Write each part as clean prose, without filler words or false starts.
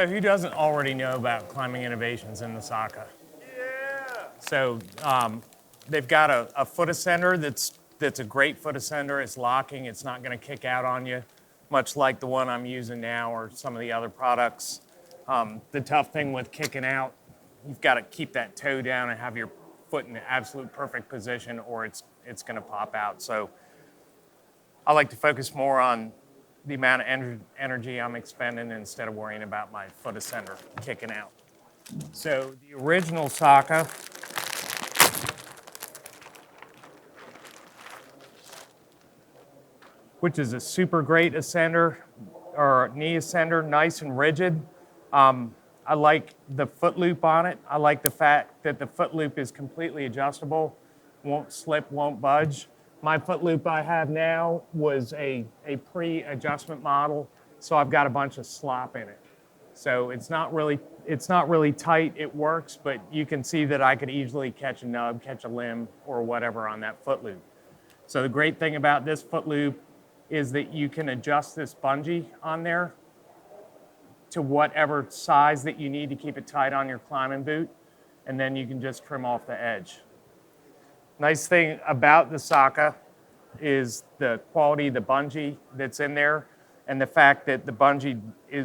So who doesn't already know about climbing innovations in the Saka? Yeah. So they've got a foot ascender that's a great foot ascender. It's locking. It's not going to kick out on you, much like the one I'm using now or some of the other products. The tough thing with kicking out, you've got to keep that toe down and have your foot in the absolute perfect position, or it's going to pop out. So I like to focus more on the amount of energy I'm expending instead of worrying about my foot ascender kicking out. So the original Saka, which is a super great ascender or knee ascender, nice and rigid. I like the foot loop on it. I like the fact that the foot loop is completely adjustable, won't slip, won't budge. My foot loop I have now was a pre-adjustment model, so I've got a bunch of slop in it. So it's not really tight, it works, but you can see that I could easily catch a nub, catch a limb, or whatever on that foot loop. So the great thing about this foot loop is that you can adjust this bungee on there to whatever size that you need to keep it tight on your climbing boot, and then you can just trim off the edge. Nice thing about the Saka is the quality of the bungee that's in there and the fact that the bungee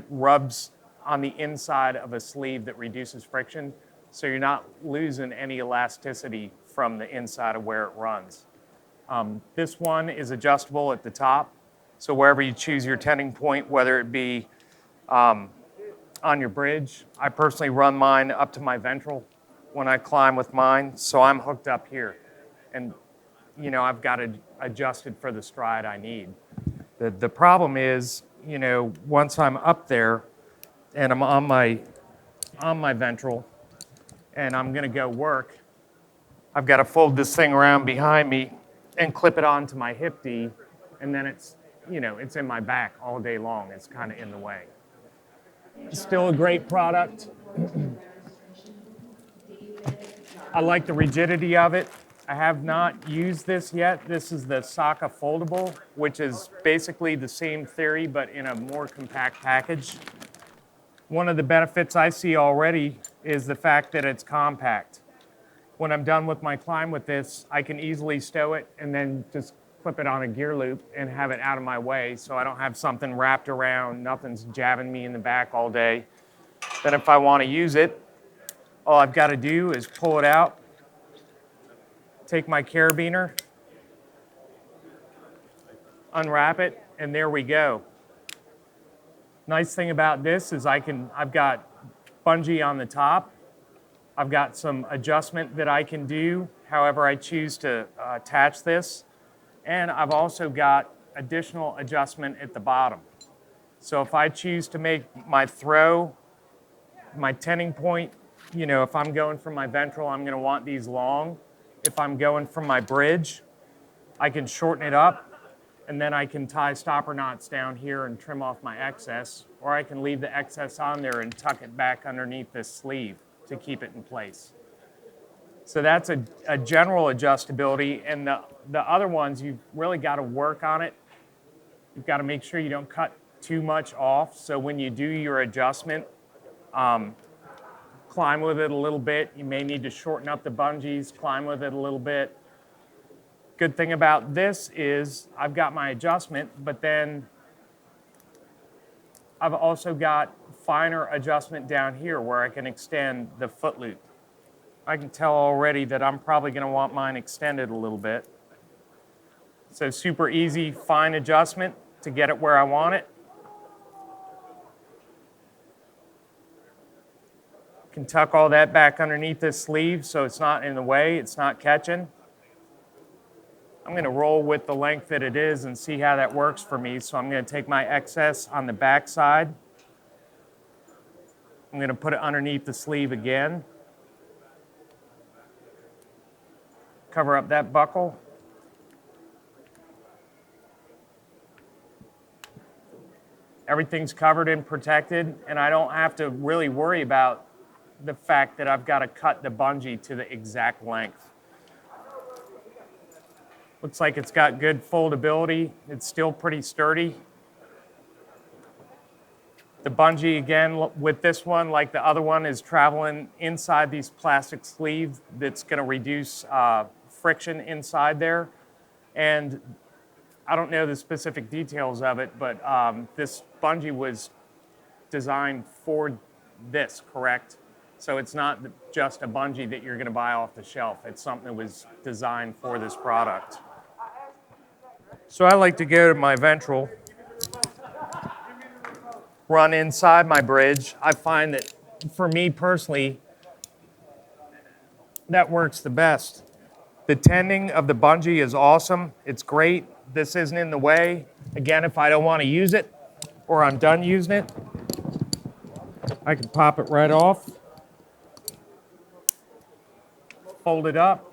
rubs on the inside of a sleeve that reduces friction, so you're not losing any elasticity from the inside of where it runs. This one is adjustable at the top, so wherever you choose your tending point, whether it be on your bridge, I personally run mine up to my ventral when I climb with mine, so I'm hooked up here. And I've got it adjusted for the stride I need. The problem is, once I'm up there and I'm on my ventral and I'm gonna go work, I've got to fold this thing around behind me and clip it onto my hip D, and then it's in my back all day long. It's kind of in the way. It's still a great product. I like the rigidity of it. I have not used this yet. This is the Saka foldable, which is basically the same theory, but in a more compact package. One of the benefits I see already is the fact that it's compact. When I'm done with my climb with this, I can easily stow it and then just clip it on a gear loop and have it out of my way so I don't have something wrapped around, nothing's jabbing me in the back all day. Then if I want to use it, all I've got to do is pull it out, take my carabiner, unwrap it, and there we go. Nice thing about this is I've got bungee on the top. I've got some adjustment that I can do however I choose to attach this. And I've also got additional adjustment at the bottom. So if I choose to make my throw, my tending point, if I'm going from my ventral, I'm gonna want these long. If I'm going from my bridge, I can shorten it up, and then I can tie stopper knots down here and trim off my excess, or I can leave the excess on there and tuck it back underneath this sleeve to keep it in place. So that's a general adjustability, and the other ones, you've really got to work on it. You've got to make sure you don't cut too much off, so when you do your adjustment, climb with it a little bit. You may need to shorten up the bungees, climb with it a little bit. Good thing about this is I've got my adjustment, but then I've also got finer adjustment down here where I can extend the foot loop. I can tell already that I'm probably going to want mine extended a little bit. So super easy, fine adjustment to get it where I want it. Can tuck all that back underneath this sleeve so it's not in the way, it's not catching. I'm going to roll with the length that it is and see how that works for me. So I'm going to take my excess on the back side. I'm going to put it underneath the sleeve again. Cover up that buckle. Everything's covered and protected, and I don't have to really worry about the fact that I've got to cut the bungee to the exact length. Looks like it's got good foldability. It's still pretty sturdy. The bungee, again, with this one, like the other one, is traveling inside these plastic sleeves that's going to reduce friction inside there. And I don't know the specific details of it, but this bungee was designed for this, correct? So it's not just a bungee that you're going to buy off the shelf. It's something that was designed for this product. So I like to go to my ventral, run inside my bridge. I find that for me personally, that works the best. The tending of the bungee is awesome. It's great. This isn't in the way. Again, if I don't want to use it or I'm done using it, I can pop it right off, fold it up,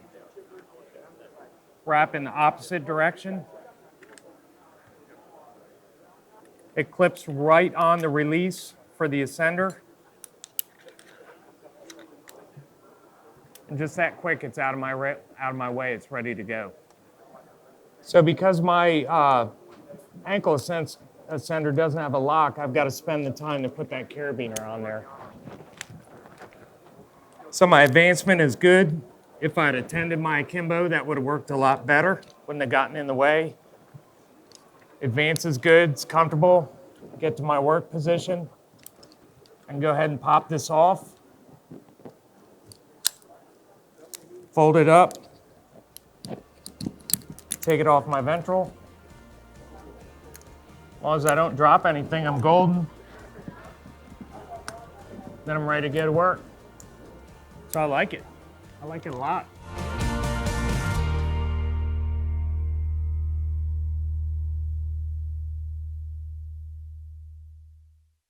wrap in the opposite direction. It clips right on the release for the ascender. And just that quick, it's out of my way, it's ready to go. So because my ankle ascender doesn't have a lock, I've got to spend the time to put that carabiner on there. So my advancement is good. If I'd attended my akimbo, that would have worked a lot better. Wouldn't have gotten in the way. Advance is good, it's comfortable. Get to my work position. I can go ahead and pop this off. Fold it up. Take it off my ventral. As long as I don't drop anything, I'm golden. Then I'm ready to go to work. So I like it. I like it a lot.